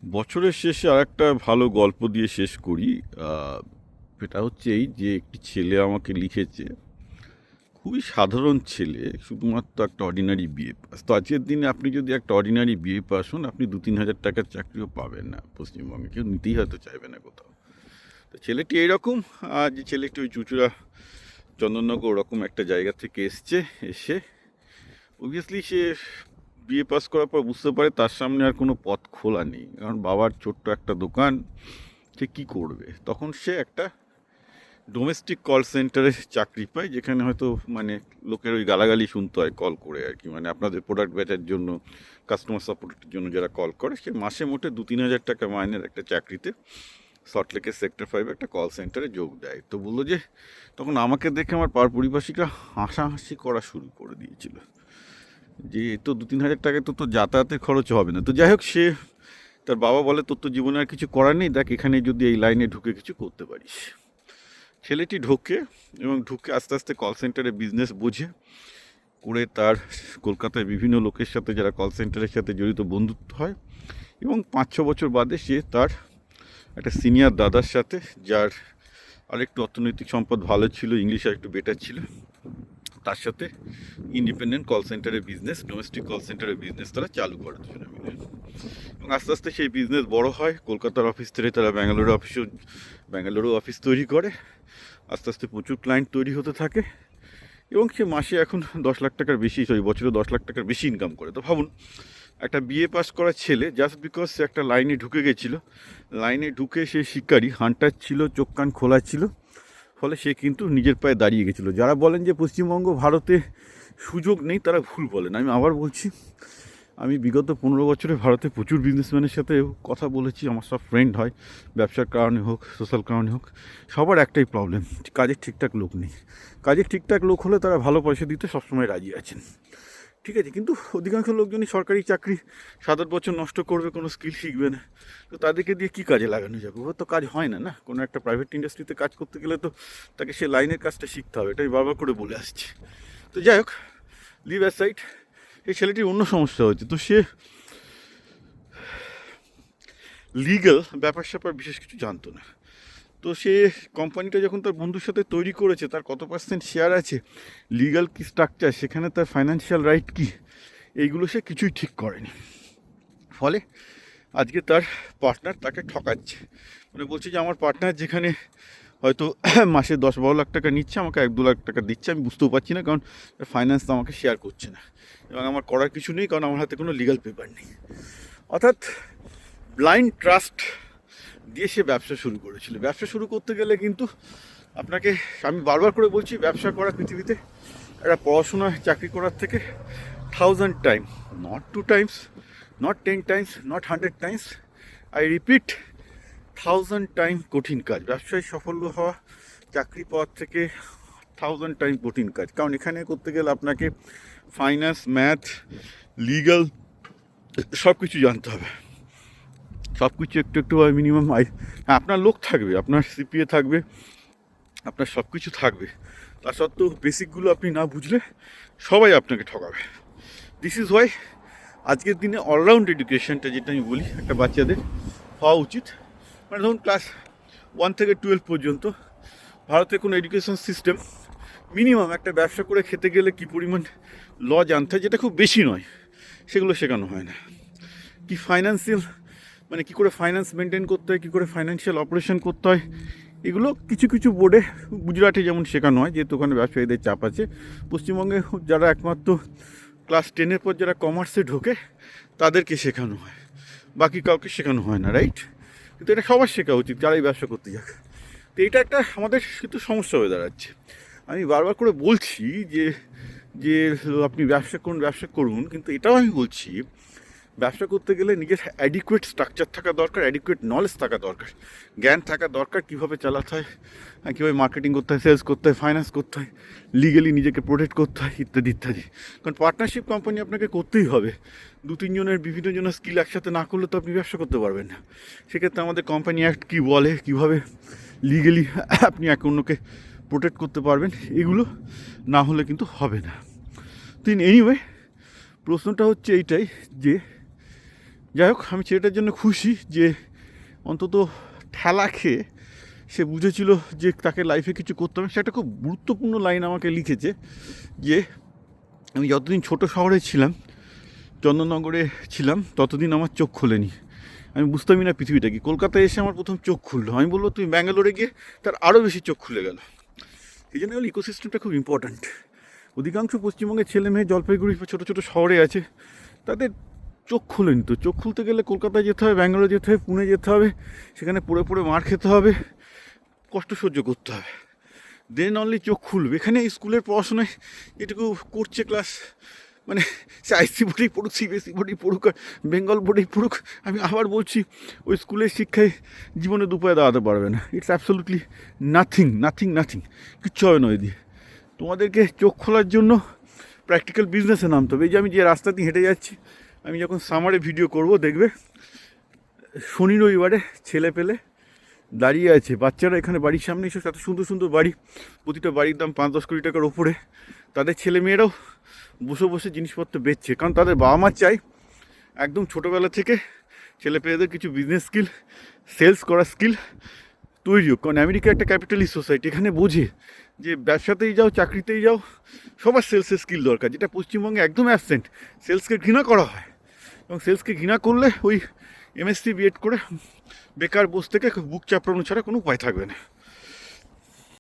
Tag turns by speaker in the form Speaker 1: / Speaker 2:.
Speaker 1: বছরের শেষে আরেকটা ভালো গল্প দিয়ে শেষ করি। সেটা হচ্ছে এই যে একটি ছেলে আমাকে লিখেছে, খুবই সাধারণ ছেলে, শুধুমাত্র একটা অর্ডিনারি বিএ পাস। তো আজকের দিনে আপনি যদি একটা অর্ডিনারি বিএ পাস হন, আপনি 2-3 হাজার টাকার চাকরিও পাবেন না পশ্চিমবঙ্গে, কেউ নিতেই হয়তো চাইবে না কোথাও। তো ছেলেটি এইরকম, যে ছেলেটি ওই চুচুড়া চন্দননগর ওরকম একটা জায়গা থেকে এসে অবভিয়াসলি সে বিএ পাস করার পর বুঝতে পারে তার সামনে আর কোনো পথ খোলা নেই, কারণ বাবার ছোট্ট একটা দোকান, সে কী করবে। তখন সে একটা ডোমেস্টিক কল সেন্টারে চাকরি পায়, যেখানে হয়তো মানে লোকের ওই গালাগালি শুনতে হয় কল করে আর কি, মানে আপনাদের প্রোডাক্ট বেচার জন্য, কাস্টমার সাপোর্টের জন্য যারা কল করে, সে মাসে মোটে 2-3 হাজার টাকা মাইনের একটা চাকরিতে সল্টলেকের সেক্টর 5 একটা কল সেন্টারে যোগ দেয়। তো বললো যে তখন আমাকে দেখে আমার পাড় পরিবাসীরা হাসাহাসি করা শুরু করে দিয়েছিল, যে এই তো 2-3 হাজার টাকায় তো যাতায়াতের খরচ হবে না। তো যাই হোক, সে তার বাবা বলে তোর তো জীবনে আর কিছু করার নেই, দেখ এখানে যদি এই লাইনে ঢুকে কিছু করতে পারিস। ছেলেটি ঢোকে এবং ঢুকে আস্তে আস্তে কল সেন্টারে বিজনেস বোঝে, করে তার কলকাতায় বিভিন্ন লোকের সাথে যারা কল সেন্টারের সাথে জড়িত বন্ধুত্ব হয়, এবং 5-6 বছর বাদে সে তার একটা সিনিয়র দাদার সাথে, যার আরেকটু অর্থনৈতিক সম্পদ ভালো ছিল, ইংলিশ আর একটু বেটার ছিল, তার সাথে ইন্ডিপেন্ডেন্ট কল সেন্টারের বিজনেস, ডোমেস্টিক কল সেন্টারের বিজনেস তারা চালু করে দুজনে মিলে। এবং আস্তে আস্তে সেই বিজনেস বড় হয়, কলকাতার অফিস থেকে তারা ব্যাঙ্গালুরু অফিস তৈরি করে, আস্তে আস্তে প্রচুর ক্লায়েন্ট তৈরি হতে থাকে, এবং সে মাসে এখন 10 লাখ টাকার বেশি, বছরে 10 লাখ টাকার বেশি ইনকাম করে। তো ভাবুন, একটা বিএ পাস করা ছেলে জাস্ট বিকজ সে একটা লাইনে ঢুকে গেছিলো, লাইনে ঢুকে সে শিকারি হান্টার ছিল, চোখ কান খোলা ছিল, ফলে সে কিন্তু নিজের পায়ে দাঁড়িয়ে গেছিলো। যারা বলেন যে পশ্চিমবঙ্গ ভারতে সুযোগ নেই, তারা ভুল বলেন। আমি আবার বলছি, আমি বিগত 15 বছরে ভারতে প্রচুর বিজনেসম্যানের সাথে কথা বলেছি, আমার সব ফ্রেন্ড হয়, ব্যবসার কারণে হোক, সোশ্যাল কারণে হোক, সবার একটাই প্রবলেম, কাজের ঠিকঠাক লোক নেই। কাজের ঠিকঠাক লোক হলে তারা ভালো পয়সা দিতে সবসময় রাজি আছেন, ঠিক আছে, কিন্তু অধিকাংশ লোকজনই সরকারি চাকরি 7-8 বছর নষ্ট করবে, কোনো স্কিল শিখবে না। তো তাদেরকে দিয়ে কী কাজে লাগানো যাবে? ওর তো কাজ হয় না, না কোনো একটা প্রাইভেট ইন্ডাস্ট্রিতে কাজ করতে গেলে তো তাকে সে লাইনের কাজটা শিখতে হবে, এটাই বারবার করে বলে আসছে। তো যাই হোক, লিভ অ্যাসাইড, এই ছেলেটির অন্য সমস্যা হচ্ছে। তো সে লিগ্যাল ব্যাপার স্যাপার বিশেষ কিছু জানতো না। তো সে কোম্পানিটা যখন তার বন্ধুর সাথে তৈরি করেছে, তার কত পার্সেন্ট শেয়ার আছে, লিগ্যাল কী স্ট্রাকচার, সেখানে তার ফাইন্যান্সিয়াল রাইট কী, এইগুলো সে কিছুই ঠিক করেনি। ফলে আজকে তার পার্টনার তাকে ঠকাচ্ছে, মানে বলছে যে আমার পার্টনার যেখানে হয়তো মাসে 10-12 লাখ টাকা নিচ্ছে, আমাকে 1-2 লাখ টাকা দিচ্ছে, আমি বুঝতেও পারছি না, কারণ ফাইন্যান্স তো আমাকে শেয়ার করছে না, এবং আমার করার কিছু নেই, কারণ আমার হাতে কোনো লিগ্যাল পেপার নেই। অর্থাৎ ব্লাইন্ড ট্রাস্ট দিয়ে সে ব্যবসা শুরু করেছিল। ব্যবসা শুরু করতে গেলে কিন্তু আপনাকে, আমি বারবার করে বলছি, ব্যবসা করা পৃথিবীতে একটা পড়াশোনা চাকরি করার থেকে 1000 time, not 2 Times, not 10 Times, not 100 Times, I repeat, 1000 time কঠিন কাজ। ব্যবসায় সফল হওয়া চাকরি পাওয়ার থেকে 1000 টাইম কঠিন কাজ, কারণ এখানে করতে গেলে আপনাকে ফাইন্যান্স, ম্যাথ, লিগ্যাল সব কিছু জানতে হবে, সব কিছু একটু একটু মিনিমাম। আপনার লোক থাকবে, আপনার সিপিএ থাকবে, আপনার সব কিছু থাকবে, তা সত্ত্বেও বেসিকগুলো আপনি না বুঝলে সবাই আপনাকে ঠকাবে। দিস ইজ ওয়াই আজকের দিনে অলরাউন্ড এডুকেশনটা, যেটা আমি বলি, একটা বাচ্চাদের হওয়া উচিত। মানে ধরুন ক্লাস 1 থেকে 12 পর্যন্ত ভারতের কোনো এডুকেশন সিস্টেম মিনিমাম একটা ব্যবসা করে খেতে গেলে কী পরিমাণ ল জানতে হয়, যেটা খুব বেশি নয়, সেগুলো শেখানো হয় না। কি ফাইন্যান্সিয়াল, মানে কী করে ফাইন্যান্স মেনটেন করতে হয়, কী করে ফাইন্যান্সিয়াল অপারেশন করতে হয়, এগুলো কিছু কিছু বোর্ডে, গুজরাটে যেমন শেখানো হয়, যেহেতু ওখানে ব্যবসায়ীদের চাপ আছে। পশ্চিমবঙ্গে যারা একমাত্র ক্লাস 10-এর পর যারা কমার্সে ঢোকে তাদেরকে শেখানো হয়, বাকি কাউকে শেখানো হয় না, রাইট? কিন্তু এটা সবার শেখা উচিত, যারাই ব্যবসা করতে যাক। তো এটা একটা আমাদের কিন্তু সমস্যা হয়ে দাঁড়াচ্ছে। আমি বারবার করে বলছি যে যে আপনি ব্যবসা করুন, কিন্তু এটাও আমি বলছি, ব্যবসা করতে গেলে নিজের অ্যাডিকুয়েট স্ট্রাকচার থাকা দরকার, অ্যাডিকুয়েট নলেজ থাকা দরকার, জ্ঞান থাকা দরকার, কীভাবে চালাতে হয়, কীভাবে মার্কেটিং করতে হয়, সেলস করতে হয়, ফাইন্যান্স করতে হয়, লিগেলি নিজেকে প্রোটেক্ট করতে হয়, ইত্যাদি ইত্যাদি। কারণ পার্টনারশিপ কোম্পানি আপনাকে করতেই হবে, 2-3 জনের বিভিন্ন জনের স্কিল একসাথে না করলে তো আপনি ব্যবসা করতে পারবেন না। সেক্ষেত্রে আমাদের কোম্পানি অ্যাক্ট কী বলে, কীভাবে লিগেলি আপনি একে অন্যকে প্রোটেক্ট করতে পারবেন, এগুলো না হলে কিন্তু হবে না। তো এনিওয়ে, প্রশ্নটা হচ্ছে এইটাই যে যাই হোক, আমি ছেলেটার জন্য খুশি যে অন্তত ঠেলা খেয়ে সে বুঝেছিল যে তাকে লাইফে কিছু করতে হবে। সে একটা খুব গুরুত্বপূর্ণ লাইন আমাকে লিখেছে যে আমি যতদিন ছোট শহরে ছিলাম, চন্দননগরে ছিলাম, ততদিন আমার চোখ খোলেনি। আমি বুঝতামই না পৃথিবীটা কি। কলকাতায় এসে আমার প্রথম চোখ খুললো। আমি বলবো তুমি ব্যাঙ্গালোরে গিয়ে তার আরও বেশি চোখ খুলে গেল। এই জন্য হলো ইকোসিস্টেমটা খুব ইম্পর্ট্যান্ট। অধিকাংশ পশ্চিমবঙ্গের ছেলে মেয়ে জলপাইগুড়ি বা ছোটো ছোটো শহরে আছে, তাদের চোখ খুলেনি। তো চোখ খুলতে গেলে কলকাতায় যেতে হবে, ব্যাঙ্গালোরে যেতে হবে, পুনে যেতে হবে, সেখানে পড়ে পড়ে মার খেতে হবে, কষ্ট সহ্য করতে হবে, দেন অনলি চোখ খুলবে। এখানে স্কুলের পড়াশোনায় এটুকু করছে ক্লাস, মানে সে আইসি বোর্ডেই পড়ুক, সিবিএসসি বোর্ডেই পড়ুক, আর বেঙ্গল বোর্ডেই পড়ুক, আমি আবার বলছি ওই স্কুলের শিক্ষায় জীবনে দুপায়ে দাঁড়াতে পারবে না। It's absolutely nothing nothing nothing, কিচ্ছু হবে না ওই দিয়ে। তোমাদেরকে চোখ খোলার জন্য প্র্যাকটিক্যাল বিজনেসে নামতে হবে। এই যে আমি যে রাস্তা দিয়ে হেঁটে যাচ্ছি, আমি যখন সামারে ভিডিও করব দেখবে শনি রবিবারে ছেলে পেলে দাঁড়িয়ে আছে, বাচ্চারা এখানে বাড়ির সামনে এসে এত সুন্দর সুন্দর বাড়ি, প্রতিটা বাড়ির দাম 5-10 কোটি টাকার ওপরে, তাদের ছেলে মেয়েরাও বসে বসে জিনিসপত্র বেচছে। কারণ তাদের বাবা মা চাই একদম ছোটোবেলা থেকে ছেলে পেয়েদের কিছু বিজনেস স্কিল, সেলস করার স্কিল তৈরি হোক। কারণ আমেরিকা একটা ক্যাপিটালিস্ট সোসাইটি, এখানে বোঝে যে ব্যবসাতেই যাও, চাকরিতেই যাও, সবার সেলসের স্কিল দরকার, যেটা পশ্চিমবঙ্গে একদম অ্যাবসেন্ট। সেলসকে ঘৃণা করা হয়, এবং সেলসকে ঘৃণা করলে ওই এমএসসি বিএড করে বেকার বসে থেকে বুক চাপড়ানো ছাড়া কোনো উপায় থাকবে না।